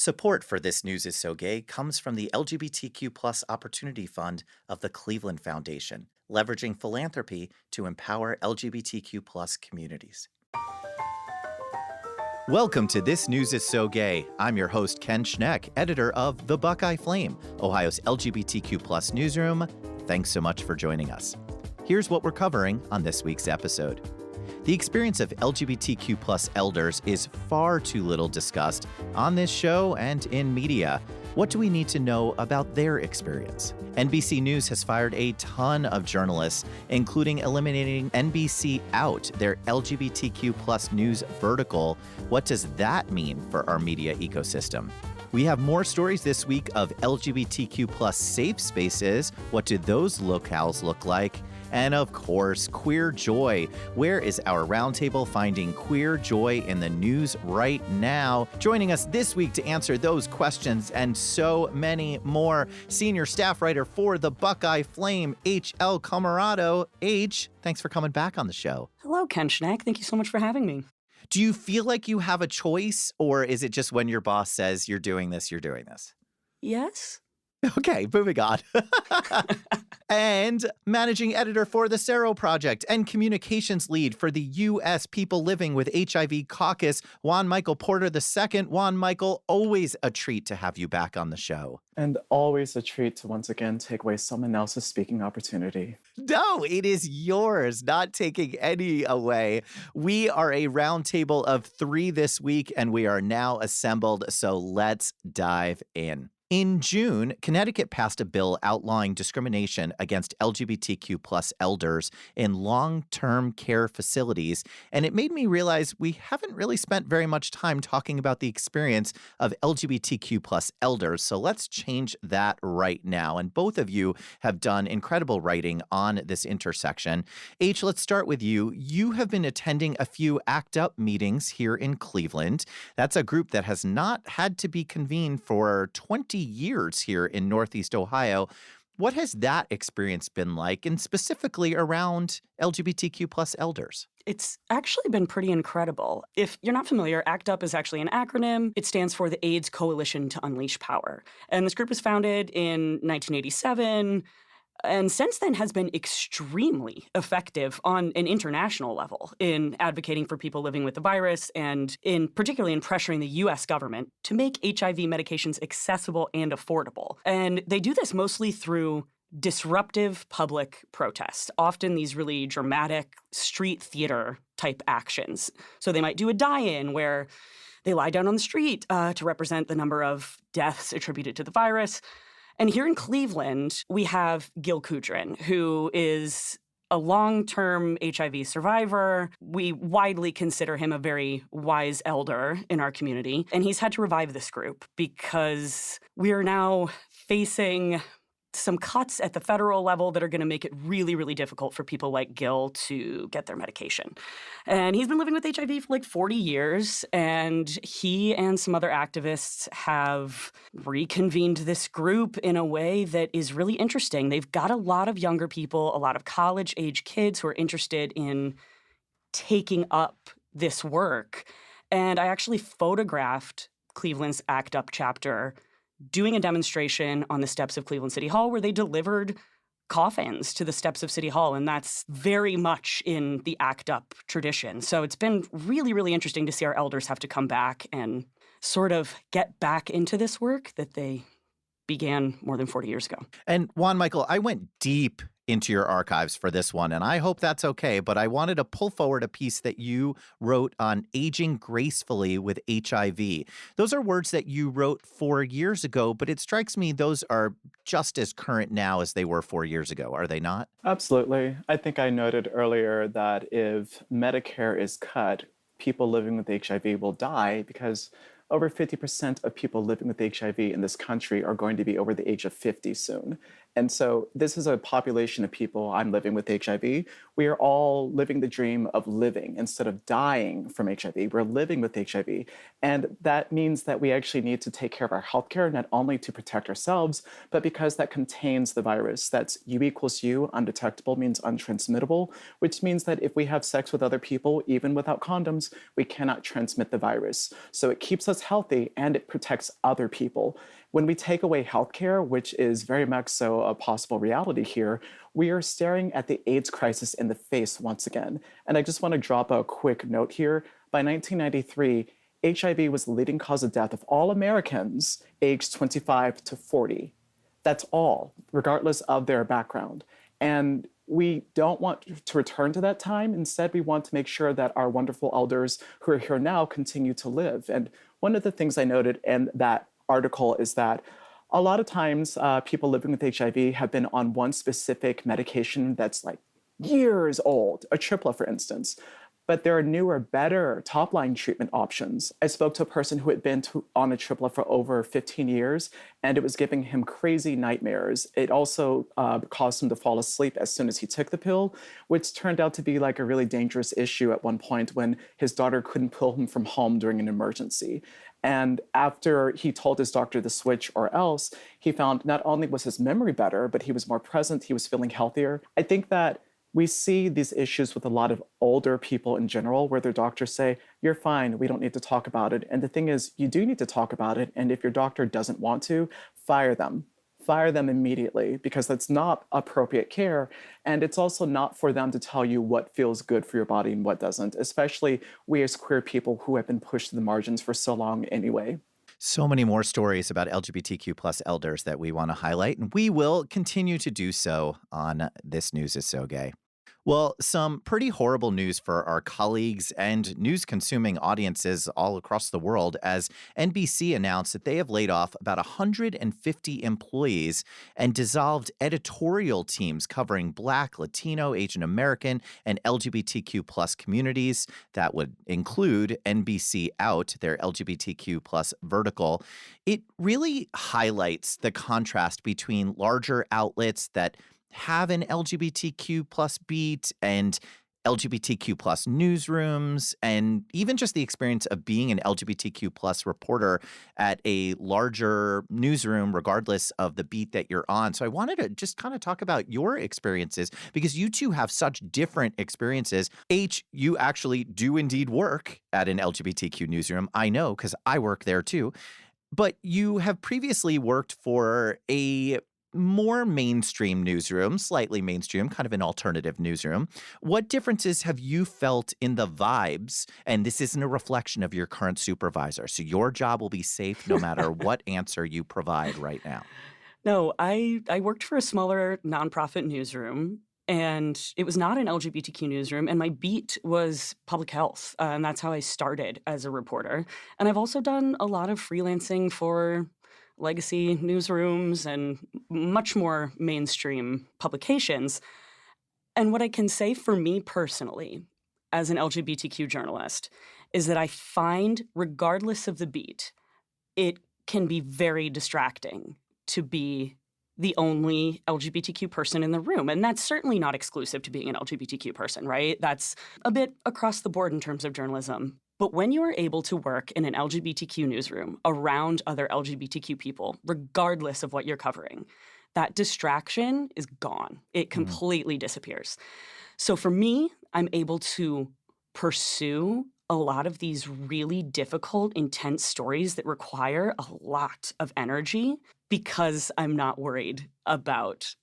Support for This News is So Gay comes from the LGBTQ Opportunity Fund of the Cleveland Foundation, leveraging philanthropy to empower LGBTQ communities. Welcome to This News is So Gay. I'm your host, Ken Schneck, editor of The Buckeye Flame, Ohio's LGBTQ newsroom. Thanks so much for joining us. Here's what we're covering on this week's episode. The experience of LGBTQ elders is far too little discussed on this show and in media. What do we need to know about their experience? NBC News has fired a ton of journalists, including eliminating NBC OUT, their LGBTQ news vertical. What does that mean for our media ecosystem? We have more stories this week of LGBTQ safe spaces. What do those locales look like? And of course, queer joy. Where is our roundtable finding queer joy in the news right now? Joining us this week to answer those questions and so many more, senior staff writer for the Buckeye Flame, H.L. Comeriato. H, thanks for coming back on the show. Hello, Ken Schneck. Thank you so much for having me. Do you feel like you have a choice, or is it just when your boss says you're doing this, you're doing this? Yes. Okay, moving on. And managing editor for the Sero project and communications lead for the U.S. People Living with HIV Caucus, Juan Michael Porter II. Juan Michael, always a treat to have you back on the show. And always a treat to once again take away someone else's speaking opportunity. No, it is yours, not taking any away. We are a roundtable of 3 this week, and we are now assembled, so let's dive in. In June, Connecticut passed a bill outlawing discrimination against LGBTQ elders in long-term care facilities, and it made me realize we haven't really spent very much time talking about the experience of LGBTQ elders, so let's change that right now. And both of you have done incredible writing on this intersection. H, let's start with you. You have been attending a few ACT UP meetings here in Cleveland. That's a group that has not had to be convened for 20 years here in Northeast Ohio. What has that experience been like, and specifically around LGBTQ elders? It's actually been pretty incredible. If you're not familiar, ACT UP is actually an acronym. It stands for the AIDS Coalition to Unleash Power. And this group was founded in 1987. And since then has been extremely effective on an international level in advocating for people living with the virus and particularly in pressuring the U.S. government to make HIV medications accessible and affordable. And they do this mostly through disruptive public protest, often these really dramatic street theater type actions. So they might do a die-in where they lie down on the street to represent the number of deaths attributed to the virus. And here in Cleveland, we have Gil Kudrin, who is a long-term HIV survivor. We widely consider him a very wise elder in our community. And he's had to revive this group because we are now facing some cuts at the federal level that are going to make it really, really difficult for people like Gil to get their medication. And he's been living with HIV for like 40 years, and he and some other activists have reconvened this group in a way that is really interesting. They've got a lot of younger people, a lot of college-age kids who are interested in taking up this work. And I actually photographed Cleveland's ACT UP chapter doing a demonstration on the steps of Cleveland City Hall where they delivered coffins to the steps of City Hall, and that's very much in the ACT UP tradition. So it's been really, really interesting to see our elders have to come back and sort of get back into this work that they began more than 40 years ago. And Juan Michael, I went deep into your archives for this one, and I hope that's okay, but I wanted to pull forward a piece that you wrote on aging gracefully with HIV. Those are words that you wrote 4 years ago, but it strikes me those are just as current now as they were 4 years ago, are they not? Absolutely. I think I noted earlier that if Medicare is cut, people living with HIV will die because over 50% of people living with HIV in this country are going to be over the age of 50 soon. And so this is a population of people. I'm living with HIV. We are all living the dream of living instead of dying from HIV. We're living with HIV. And that means that we actually need to take care of our healthcare, not only to protect ourselves, but because that contains the virus. That's U equals U, undetectable means untransmittable, which means that if we have sex with other people, even without condoms, we cannot transmit the virus. So it keeps us healthy and it protects other people. When we take away healthcare, which is very much so a possible reality here, we are staring at the AIDS crisis in the face once again. And I just want to drop a quick note here. By 1993, HIV was the leading cause of death of all Americans aged 25 to 40. That's all, regardless of their background. And we don't want to return to that time. Instead, we want to make sure that our wonderful elders who are here now continue to live. And one of the things I noted in that article is that a lot of times people living with HIV have been on one specific medication that's like years old, a tripla, for instance. But there are newer, better top-line treatment options. I spoke to a person who had been on a tripla for over 15 years, and it was giving him crazy nightmares. It also caused him to fall asleep as soon as he took the pill, which turned out to be like a really dangerous issue at one point when his daughter couldn't pull him from home during an emergency. And after he told his doctor to switch or else, he found not only was his memory better, but he was more present, he was feeling healthier. I think that we see these issues with a lot of older people in general, where their doctors say, you're fine, we don't need to talk about it. And the thing is, you do need to talk about it. And if your doctor doesn't want to, fire them. Fire them immediately, because that's not appropriate care. And it's also not for them to tell you what feels good for your body and what doesn't, especially we as queer people who have been pushed to the margins for so long anyway. So many more stories about LGBTQ plus elders that we want to highlight, and we will continue to do so on This News is So Gay. Well, some pretty horrible news for our colleagues and news-consuming audiences all across the world, as NBC announced that they have laid off about 150 employees and dissolved editorial teams covering Black, Latino, Asian American, and LGBTQ plus communities. That would include NBC OUT, their LGBTQ plus vertical. It really highlights the contrast between larger outlets that have an LGBTQ plus beat and LGBTQ plus newsrooms, and even just the experience of being an LGBTQ plus reporter at a larger newsroom, regardless of the beat that you're on. So I wanted to just kind of talk about your experiences, because you two have such different experiences. H, you actually do indeed work at an LGBTQ newsroom. I know, because I work there too. But you have previously worked for a more mainstream newsroom, slightly mainstream, kind of an alternative newsroom. What differences have you felt in the vibes? And this isn't a reflection of your current supervisor, so your job will be safe no matter what answer you provide right now. No, I worked for a smaller nonprofit newsroom, and it was not an LGBTQ newsroom, and my beat was public health, and that's how I started as a reporter. And I've also done a lot of freelancing for legacy newsrooms and much more mainstream publications. And what I can say for me personally, as an LGBTQ journalist, is that I find, regardless of the beat, it can be very distracting to be the only LGBTQ person in the room. And that's certainly not exclusive to being an LGBTQ person, right? That's a bit across the board in terms of journalism. But when you are able to work in an LGBTQ newsroom around other LGBTQ people, regardless of what you're covering, that distraction is gone. It completely disappears. So for me, I'm able to pursue a lot of these really difficult, intense stories that require a lot of energy, because I'm not worried about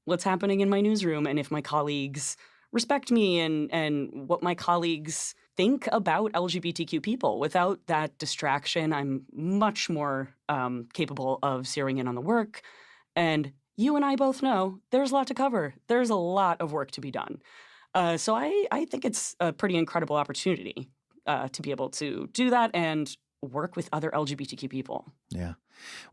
what's happening in my newsroom and if my colleagues respect me and what my colleagues think about LGBTQ people. Without that distraction, I'm much more capable of zeroing in on the work. And you and I both know there's a lot to cover. There's a lot of work to be done. So I think it's a pretty incredible opportunity to be able to do that and work with other LGBTQ people. Yeah.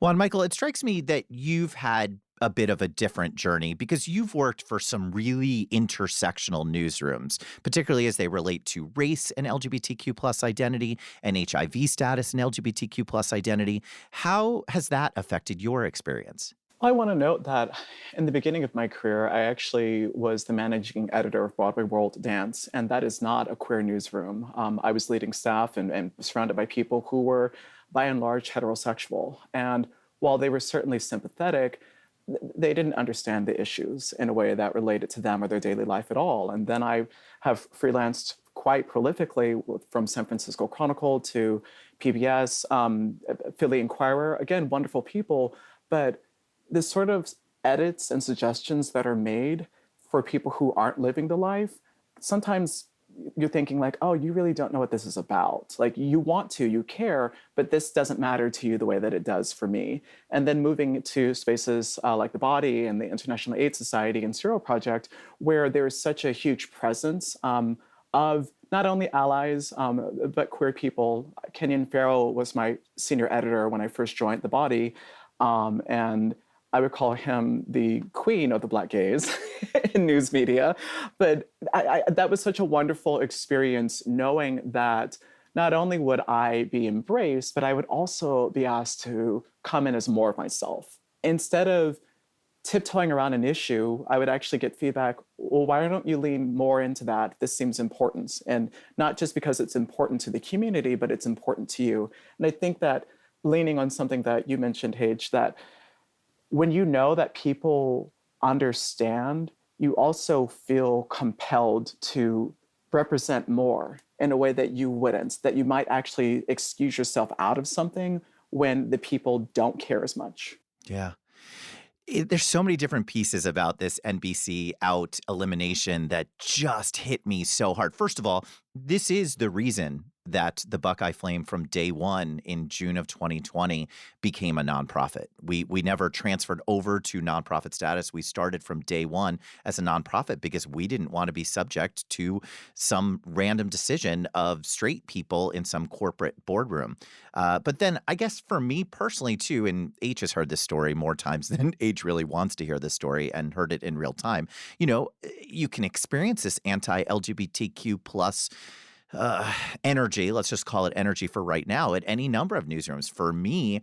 Juan, Michael, it strikes me that you've had a bit of a different journey, because you've worked for some really intersectional newsrooms, particularly as they relate to race and LGBTQ plus identity and HIV status and LGBTQ plus identity. How has that affected your experience? I want to note that in the beginning of my career, I actually was the managing editor of Broadway World Dance, and that is not a queer newsroom. I was leading staff and surrounded by people who were, by and large, heterosexual. And while they were certainly sympathetic, they didn't understand the issues in a way that related to them or their daily life at all. And then I have freelanced quite prolifically from San Francisco Chronicle to PBS, Philly Inquirer, again, wonderful people, but the sort of edits and suggestions that are made for people who aren't living the life, sometimes you're thinking like, oh, you really don't know what this is about. Like you want to, you care, but this doesn't matter to you the way that it does for me. And then moving to spaces like the Body and the International AIDS Society and Sero Project, where there's such a huge presence of not only allies, but queer people. Kenyon Farrell was my senior editor when I first joined the Body. And I would call him the queen of the Black gays in news media. But that was such a wonderful experience knowing that not only would I be embraced, but I would also be asked to come in as more of myself. Instead of tiptoeing around an issue, I would actually get feedback, well, why don't you lean more into that? This seems important. And not just because it's important to the community, but it's important to you. And I think that leaning on something that you mentioned, Hage, that when you know that people understand, you also feel compelled to represent more in a way that you wouldn't, that you might actually excuse yourself out of something when the people don't care as much. Yeah. There's so many different pieces about this NBC OUT elimination that just hit me so hard. First of all, this is the reason that the Buckeye Flame from day one in June of 2020 became a nonprofit. We never transferred over to nonprofit status. We started from day one as a nonprofit because we didn't want to be subject to some random decision of straight people in some corporate boardroom. But then I guess for me personally too, and H has heard this story more times than H really wants to hear this story and heard it in real time. You know, you can experience this anti-LGBTQ plus energy, let's just call it energy for right now, at any number of newsrooms. For me,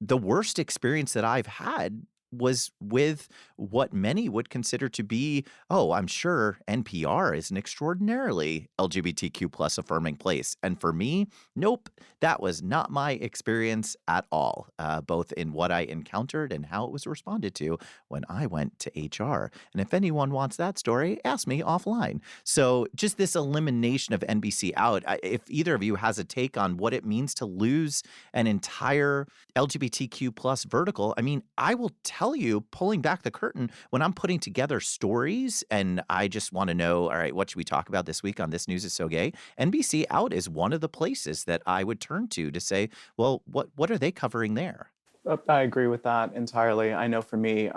the worst experience that I've had was with what many would consider to be, oh, I'm sure NPR is an extraordinarily LGBTQ plus affirming place. And for me, nope, that was not my experience at all, both in what I encountered and how it was responded to when I went to HR. And if anyone wants that story, ask me offline. So just this elimination of NBC OUT, if either of you has a take on what it means to lose an entire LGBTQ plus vertical, I mean, I will tell you, pulling back the curtain, when I'm putting together stories and I just want to know, all right, what should we talk about this week on This News Is So Gay? NBC OUT is one of the places that I would turn to say, well, what are they covering there? I agree with that entirely. I know for me,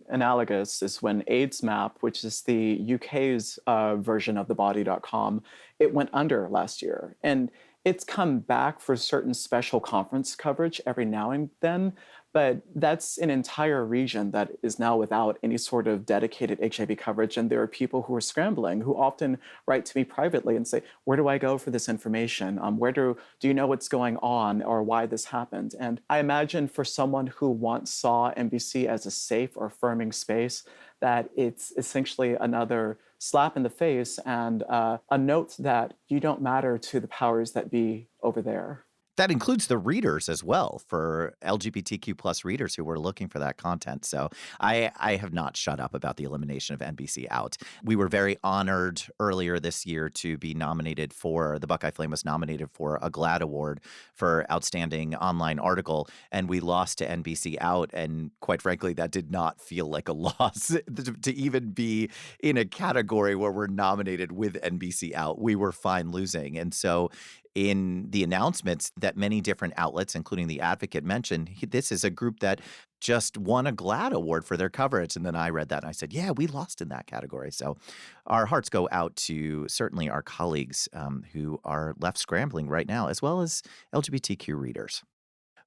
analogous is when AIDS Map, which is the UK's version of thebody.com, it went under last year. And it's come back for certain special conference coverage every now and then, but that's an entire region that is now without any sort of dedicated HIV coverage. And there are people who are scrambling, who often write to me privately and say, where do I go for this information? Where do you know what's going on or why this happened? And I imagine for someone who once saw NBC as a safe or affirming space, that it's essentially another slap in the face and a note that you don't matter to the powers that be over there. That includes the readers as well, for LGBTQ plus readers who were looking for that content. So I have not shut up about the elimination of NBC OUT. We were very honored earlier this year to be nominated for, the Buckeye Flame was nominated for a GLAAD Award for Outstanding Online Article, and we lost to NBC OUT. And quite frankly, that did not feel like a loss to even be in a category where we're nominated with NBC OUT. We were fine losing. And so in the announcements that many different outlets, including The Advocate, mentioned, this is a group that just won a GLAAD Award for their coverage. And then I read that and I said, yeah, we lost in that category. So our hearts go out to certainly our colleagues who are left scrambling right now, as well as LGBTQ readers.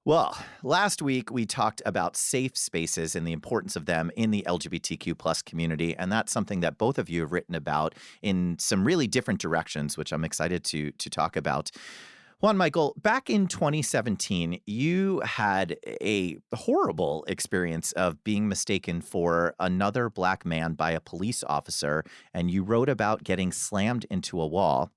Well, last week we talked about safe spaces and the importance of them in the LGBTQ plus community. And that's something that both of you have written about in some really different directions, which I'm excited to talk about. Juan Michael, back in 2017, you had a horrible experience of being mistaken for another Black man by a police officer, and you wrote about getting slammed into a wall.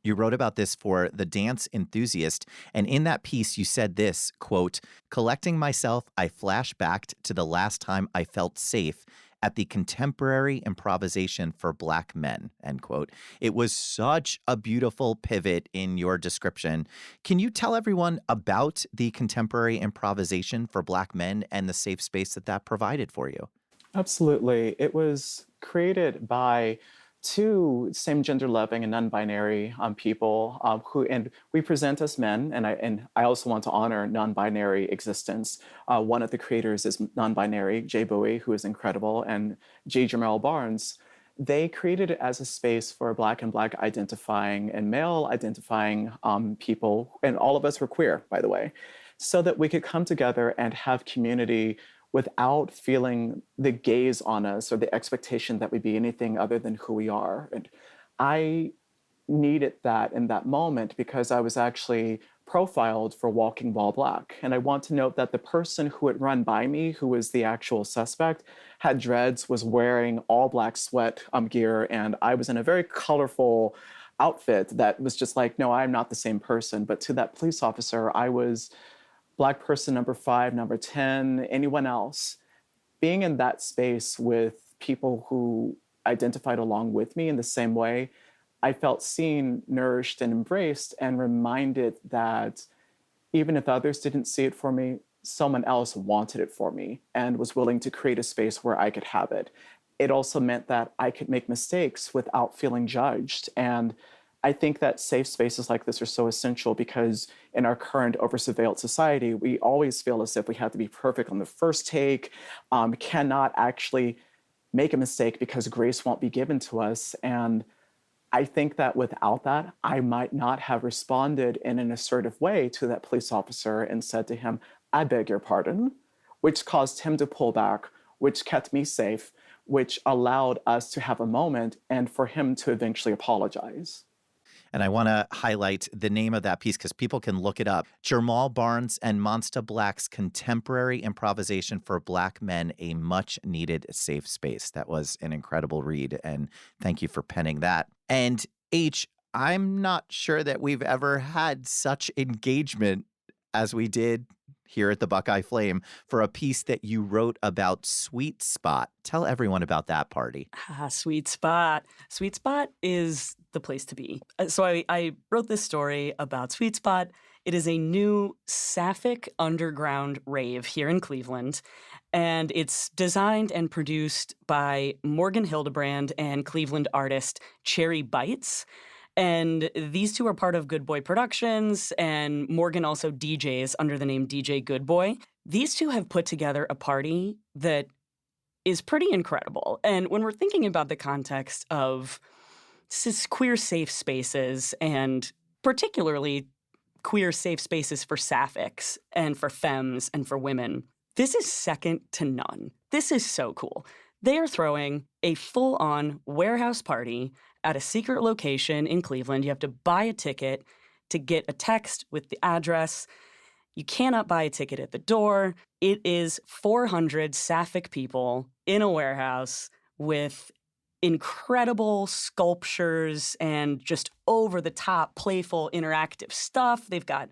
You wrote about this for The Dance Enthusiast, and in that piece you said this, quote, "Collecting myself, I flash back to the last time I felt safe at the Contemporary Improvisation for Black Men," end quote. It was such a beautiful pivot in your description. Can you tell everyone about the Contemporary Improvisation for Black Men and the safe space that that provided for you? Absolutely. It was created by two same gender loving and non-binary people and we present as men, and I also want to honor non-binary existence. One of the creators is non-binary, Jay Bowie, who is incredible, and J. Jamal Barnes. They created it as a space for Black and Black identifying and male identifying people, and all of us were queer, by the way, so that we could come together and have community without feeling the gaze on us or the expectation that we be anything other than who we are. And I needed that in that moment because I was actually profiled for walking while Black. And I want to note that the person who had run by me, who was the actual suspect, had dreads, was wearing all Black sweat gear, and I was in a very colorful outfit that was just like, no, I'm not the same person. But to that police officer, I was Black person number 5, number 10, anyone else. Being in that space with people who identified along with me in the same way, I felt seen, nourished, and embraced, and reminded that even if others didn't see it for me, someone else wanted it for me and was willing to create a space where I could have it. It also meant that I could make mistakes without feeling judged. And I think that safe spaces like this are so essential because in our current over-surveilled society, we always feel as if we have to be perfect on the first take, cannot actually make a mistake because grace won't be given to us. And I think that without that, I might not have responded in an assertive way to that police officer and said to him, "I beg your pardon," which caused him to pull back, which kept me safe, which allowed us to have a moment and for him to eventually apologize. And I want to highlight the name of that piece because people can look it up. Jamal Barnes and Monsta Black's Contemporary Improvisation for Black Men, a much needed safe space. That was an incredible read. And thank you for penning that. And H, I'm not sure that we've ever had such engagement as we did here at the Buckeye Flame for a piece that you wrote about Sweet Spot. Tell everyone about that party. Sweet Spot. Sweet Spot is the place to be. So I wrote this story about Sweet Spot. It is a new sapphic underground rave here in Cleveland, and it's designed and produced by Morgan Hildebrand and Cleveland artist Cherry Bites. And these two are part of Good Boy Productions, and Morgan also DJs under the name DJ Good Boy. These two have put together a party that is pretty incredible. And when we're thinking about the context of queer safe spaces, and particularly queer safe spaces for sapphics and for femmes and for women, this is second to none. This is so cool. They are throwing a full-on warehouse party at a secret location in Cleveland. You have to buy a ticket to get a text with the address. You cannot buy a ticket at the door. It is 400 sapphic people in a warehouse with incredible sculptures and just over-the-top, playful, interactive stuff. They've got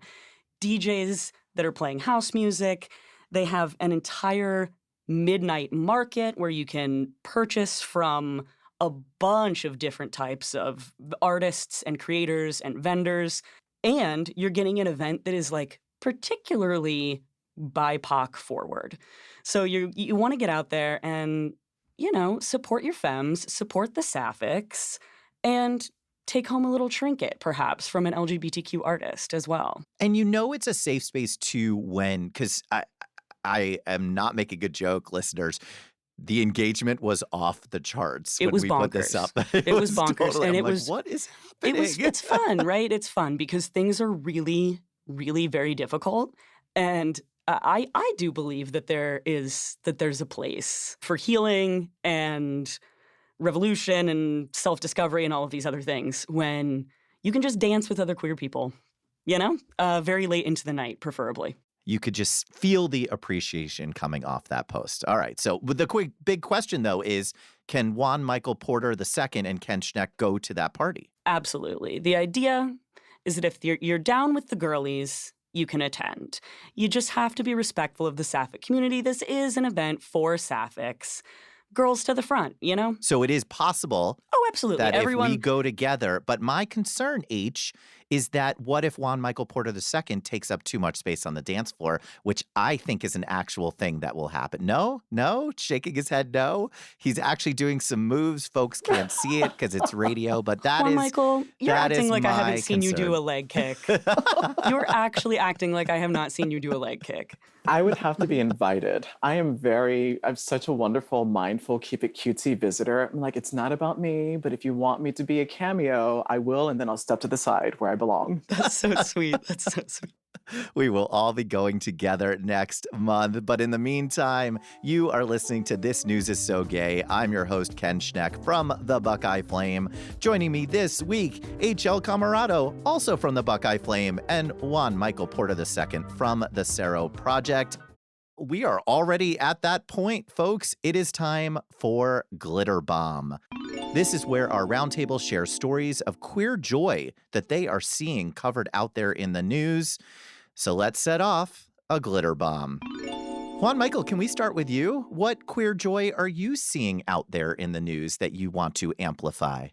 DJs that are playing house music. They have an entire midnight market where you can purchase from a bunch of different types of artists and creators and vendors. And you're getting an event that is like particularly BIPOC forward. So you want to get out there and, you know, support your femmes, support the sapphics, and take home a little trinket, perhaps, from an LGBTQ artist as well. And you know it's a safe space too when, because I am not making a joke, listeners. The engagement was off the charts when we put this up. It was bonkers. Totally, and I'm it like, was what is happening? It's fun, right? It's fun because things are really, really very difficult. And I do believe that there's a place for healing and revolution and self-discovery and all of these other things when you can just dance with other queer people. Very late into the night, preferably. You could just feel the appreciation coming off that post. All right. So the quick big question, though, is can Juan Michael Porter II and Ken Schneck go to that party? Absolutely. The idea is that if you're down with the girlies, you can attend. You just have to be respectful of the Sapphic community. This is an event for Sapphics. Girls to the front, So it is possible absolutely. that if we go together, but my concern, H, is that what if Juan Michael Porter II takes up too much space on the dance floor, which I think is an actual thing that will happen. No, shaking his head no. He's actually doing some moves. Folks can't see it because it's radio, but that Juan is Michael, you're acting like I haven't seen you do a concern. leg kick. You're actually acting like I have not seen you do a leg kick. I would have to be invited. I'm such a wonderful, mindful, keep it cutesy visitor. I'm like, it's not about me, but if you want me to be a cameo, I will, and then I'll step to the side where I belong. That's so sweet. That's so sweet. We will all be going together next month. But in the meantime, you are listening to This News is So Gay. I'm your host, Ken Schneck from the Buckeye Flame. Joining me this week, H.L. Comeriato, also from the Buckeye Flame, and Juan Michael Porter II from the Sero Project. We are already at that point, folks. It is time for Glitter Bomb. This is where our roundtable shares stories of queer joy that they are seeing covered out there in the news. So let's set off a glitter bomb. Juan Michael, can we start with you? What queer joy are you seeing out there in the news that you want to amplify?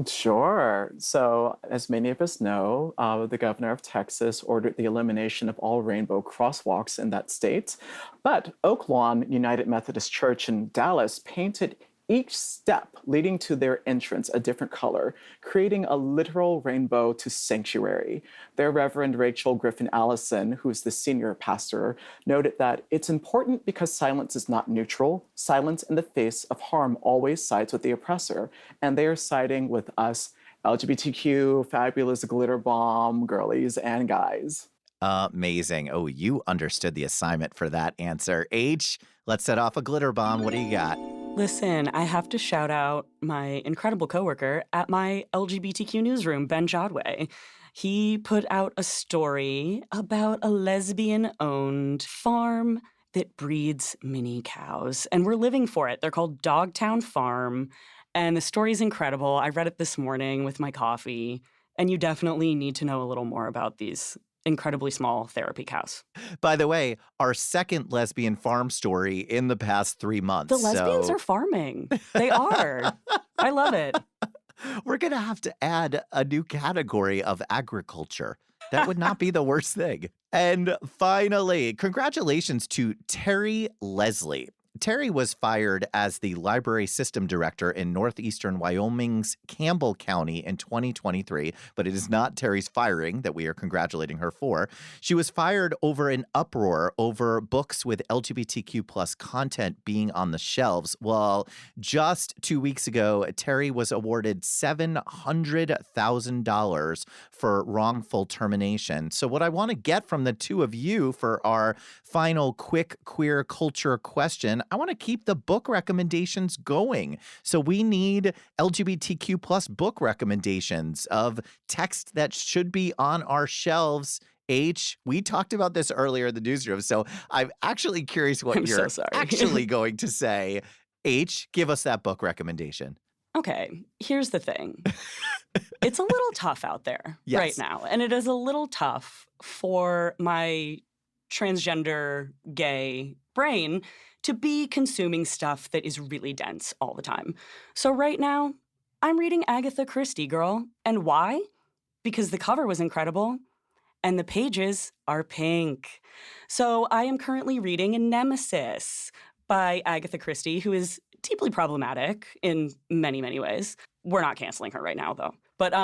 Sure. So, as many of us know, the governor of Texas ordered the elimination of all rainbow crosswalks in that state. But Oak Lawn United Methodist Church in Dallas painted each step leading to their entrance a different color, creating a literal rainbow to sanctuary. Their Reverend Rachel Griffin Allison, who's the senior pastor, noted that it's important because silence is not neutral. Silence in the face of harm always sides with the oppressor. And they are siding with us, LGBTQ, fabulous glitter bomb, girlies and guys. Amazing. Oh, you understood the assignment for that answer. H, let's set off a glitter bomb. What do you got? Listen, I have to shout out my incredible coworker at my LGBTQ newsroom, Ben Jodway. He put out a story about a lesbian-owned farm that breeds mini cows, and we're living for it. They're called Dogtown Farm, and the story's incredible. I read it this morning with my coffee, and you definitely need to know a little more about these incredibly small therapy cows. By the way, our second lesbian farm story in the past 3 months. The lesbians are farming. They are. I love it. We're going to have to add a new category of agriculture. That would not be the worst thing. And finally, congratulations to Terry Leslie. Terry was fired as the library system director in northeastern Wyoming's Campbell County in 2023, but it is not Terry's firing that we are congratulating her for. She was fired over an uproar over books with LGBTQ plus content being on the shelves. Well, just 2 weeks ago, Terry was awarded $700,000 for wrongful termination. So what I want to get from the two of you for our final quick queer culture question, I want to keep the book recommendations going. So we need LGBTQ plus book recommendations of text that should be on our shelves. H, we talked about this earlier in the newsroom, so I'm actually curious what you're actually going to say. H, give us that book recommendation. Okay, here's the thing. It's a little tough out there right now, and it is a little tough for my transgender gay brain to be consuming stuff that is really dense all the time. So right now, I'm reading Agatha Christie, girl. And why? Because the cover was incredible and the pages are pink. So I am currently reading Nemesis by Agatha Christie, who is deeply problematic in many, many ways. We're not canceling her right now, though. But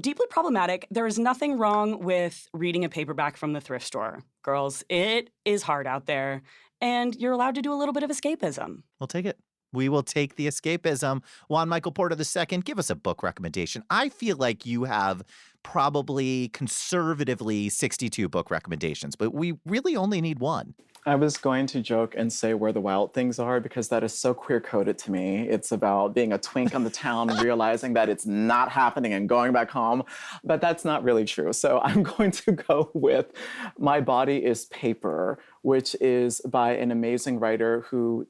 deeply problematic. There is nothing wrong with reading a paperback from the thrift store. Girls, it is hard out there. And you're allowed to do a little bit of escapism. We'll take it. We will take the escapism. Juan Michael Porter II, give us a book recommendation. I feel like you have probably conservatively 62 book recommendations, but we really only need one. I was going to joke and say where the wild things are because that is so queer-coded to me. It's about being a twink on the town and realizing that it's not happening and going back home, but that's not really true. So I'm going to go with My Body is Paper, which is by an amazing writer who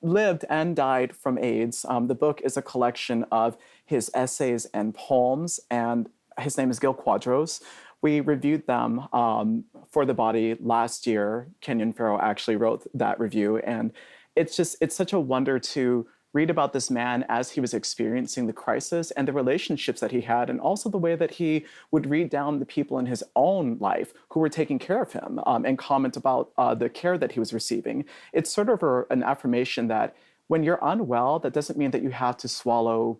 lived and died from AIDS. The book is a collection of his essays and poems, and his name is Gil Quadros. We reviewed them for The Body last year. Kenyon Farrow actually wrote that review. And it's such a wonder to read about this man as he was experiencing the crisis and the relationships that he had, and also the way that he would read down the people in his own life who were taking care of him and comment about the care that he was receiving. It's sort of an affirmation that when you're unwell, that doesn't mean that you have to swallow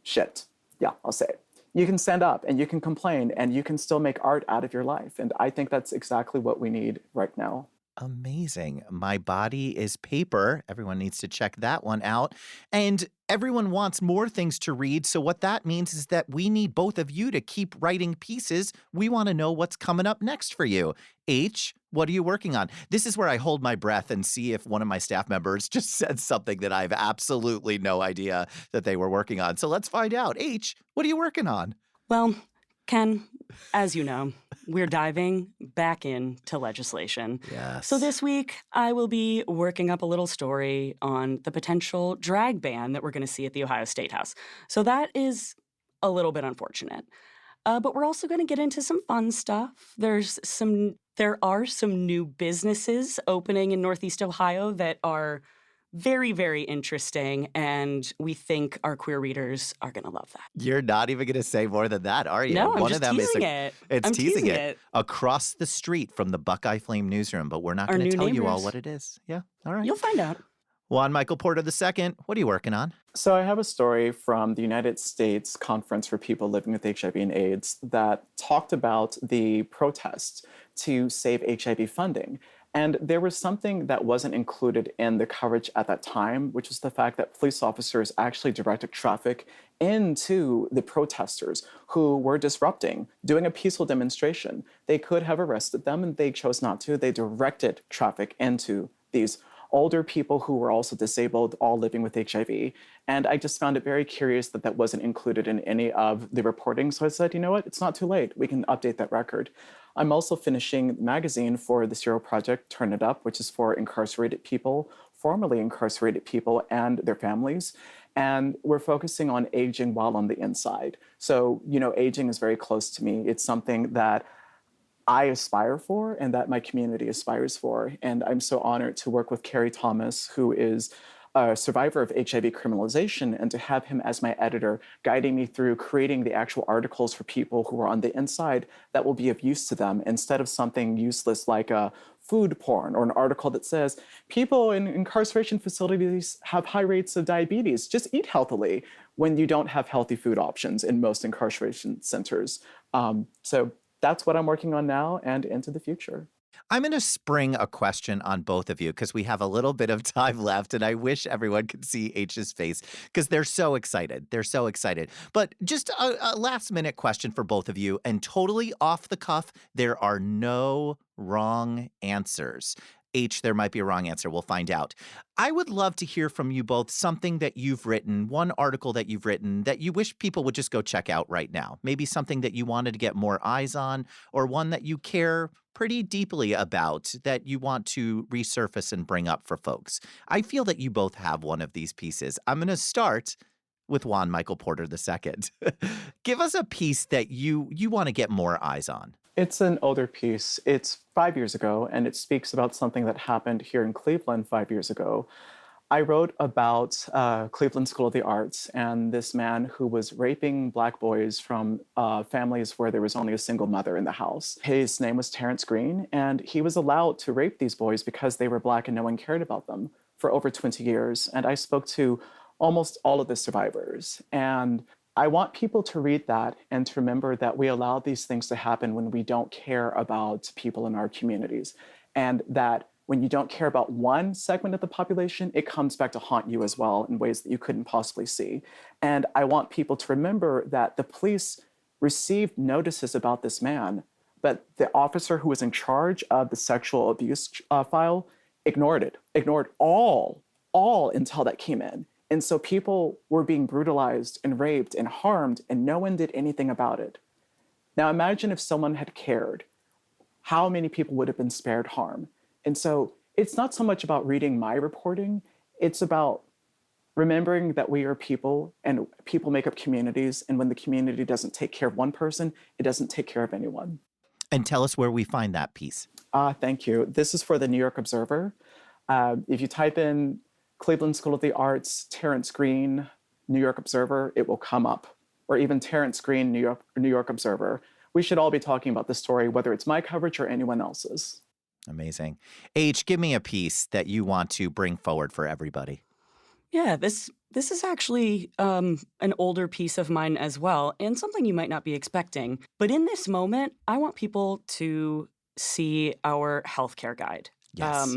shit. Yeah, I'll say it. You can stand up and you can complain and you can still make art out of your life. And I think that's exactly what we need right now. Amazing. My Body is Paper. Everyone needs to check that one out. And everyone wants more things to read. So what that means is that we need both of you to keep writing pieces. We want to know what's coming up next for you. H, what are you working on? This is where I hold my breath and see if one of my staff members just said something that I have absolutely no idea that they were working on. So let's find out. H, what are you working on? Well, Ken, as you know, we're diving back into legislation. Yes. So this week, I will be working up a little story on the potential drag ban that we're going to see at the Ohio State House. So that is a little bit unfortunate. But we're also going to get into some fun stuff. There are some new businesses opening in Northeast Ohio that are very, very interesting, and we think our queer readers are going to love that. You're not even going to say more than that, are you? No, I'm One just of them teasing is it. It's I'm teasing teasing it. Across the street from the Buckeye Flame newsroom, but we're not Our going to new tell you all neighbors. what it is. Yeah, all right. You'll find out. Juan Michael Porter II, what are you working on? So I have a story from the United States Conference for People Living with HIV and AIDS that talked about the protests to save HIV funding. And there was something that wasn't included in the coverage at that time, which was the fact that police officers actually directed traffic into the protesters who were disrupting, doing a peaceful demonstration. They could have arrested them, and they chose not to. They directed traffic into these older people who were also disabled, all living with HIV. And I just found it very curious that that wasn't included in any of the reporting. So I said, you know what, it's not too late. We can update that record. I'm also finishing the magazine for the Sero project, Turn It Up, which is for incarcerated people, formerly incarcerated people and their families. And we're focusing on aging while on the inside. So, you know, aging is very close to me. It's something that I aspire for and that my community aspires for. And I'm so honored to work with Carrie Thomas, who is a survivor of HIV criminalization, and to have him as my editor, guiding me through creating the actual articles for people who are on the inside that will be of use to them, instead of something useless like a food porn or an article that says people in incarceration facilities have high rates of diabetes. Just eat healthily, when you don't have healthy food options in most incarceration centers. So that's what I'm working on now and into the future. I'm going to spring a question on both of you because we have a little bit of time left, and I wish everyone could see H's face because they're so excited. They're so excited. But just a last-minute question for both of you, and totally off the cuff, there are no wrong answers. H, there might be a wrong answer. We'll find out. I would love to hear from you both something that you've written, one article that you've written that you wish people would just go check out right now. Maybe something that you wanted to get more eyes on, or one that you care pretty deeply about that you want to resurface and bring up for folks. I feel that you both have one of these pieces. I'm going to start with Juan Michael Porter II. Give us a piece that you want to get more eyes on. It's an older piece. It's 5 years ago, and it speaks about something that happened here in Cleveland 5 years ago. I wrote about Cleveland School of the Arts and this man who was raping Black boys from families where there was only a single mother in the house. His name was Terrence Green, and he was allowed to rape these boys because they were Black and no one cared about them for over 20 years. And I spoke to almost all of the survivors. And I want people to read that and to remember that we allow these things to happen when we don't care about people in our communities. And that when you don't care about one segment of the population, it comes back to haunt you as well in ways that you couldn't possibly see. And I want people to remember that the police received notices about this man But the officer who was in charge of the sexual abuse file ignored it, ignored all intel that came in. And so people were being brutalized and raped and harmed, and no one did anything about it. Now imagine if someone had cared, how many people would have been spared harm? And so it's not so much about reading my reporting, it's about remembering that we are people and people make up communities. And when the community doesn't take care of one person, it doesn't take care of anyone. And tell us where we find that piece. Thank you. This is for the New York Observer. If you type in Cleveland School of the Arts, Terrence Green, New York Observer, it will come up. Or even Terrence Green, New York Observer. We should all be talking about this story, whether it's my coverage or anyone else's. Amazing. H, give me a piece that you want to bring forward for everybody. Yeah, this is actually an older piece of mine as well, and something you might not be expecting. But in this moment, I want people to see our healthcare guide. Yes.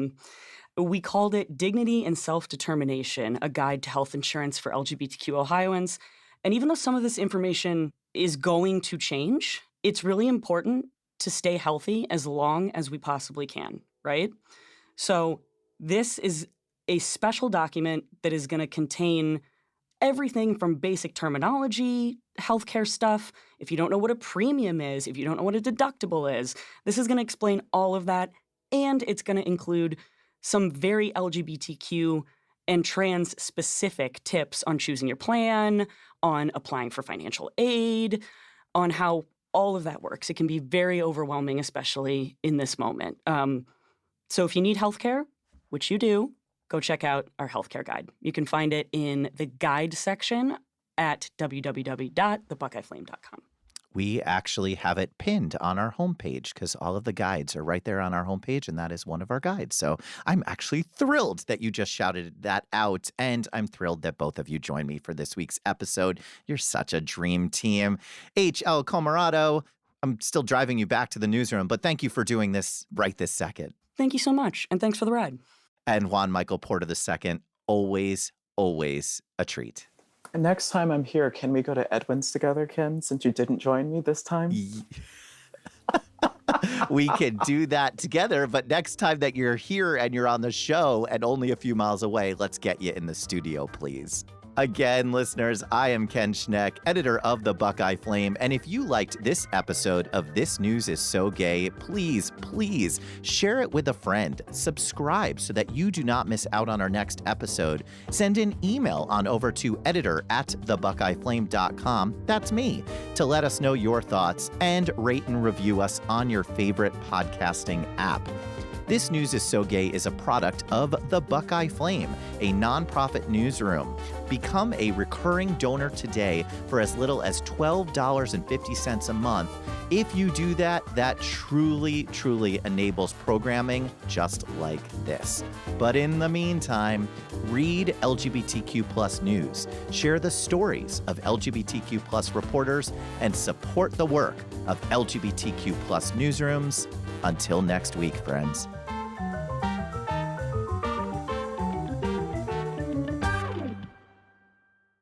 We called it Dignity and Self-Determination, a guide to health insurance for LGBTQ Ohioans. And even though some of this information is going to change, it's really important to stay healthy as long as we possibly can, right? So this is a special document that is going to contain everything from basic terminology, healthcare stuff. If you don't know what a premium is, if you don't know what a deductible is, this is going to explain all of that. And it's going to include some very LGBTQ and trans-specific tips on choosing your plan, on applying for financial aid, on how all of that works. It can be very overwhelming, especially in this moment. So if you need healthcare, which you do, go check out our healthcare guide. You can find it in the guide section at www.thebuckeyeflame.com. We actually have it pinned on our homepage because all of the guides are right there on our homepage, and that is one of our guides. So I'm actually thrilled that you just shouted that out, and I'm thrilled that both of you joined me for this week's episode. You're such a dream team. H.L. Comeriato, I'm still driving you back to the newsroom, but thank you for doing this right this second. Thank you so much, and thanks for the ride. And Juan Michael Porter II, always, always a treat. And next time I'm here, can we go to Edwin's together, Ken, since you didn't join me this time? We can do that together, but next time that you're here and you're on the show and only a few miles away, let's get you in the studio, please. Again, listeners, I am Ken Schneck, editor of the Buckeye Flame, and if you liked this episode of This News is So Gay, please, please share it with a friend. Subscribe so that you do not miss out on our next episode. Send an email on over to editor@thebuckeyeflame.com, that's me, to let us know your thoughts, and rate and review us on your favorite podcasting app. This News is So Gay is a product of the Buckeye Flame, a nonprofit newsroom. Become a recurring donor today for as little as $12.50 a month. If you do that, that truly, truly enables programming just like this. But in the meantime, read LGBTQ+ news, share the stories of LGBTQ+ reporters, and support the work of LGBTQ+ newsrooms. Until next week, friends.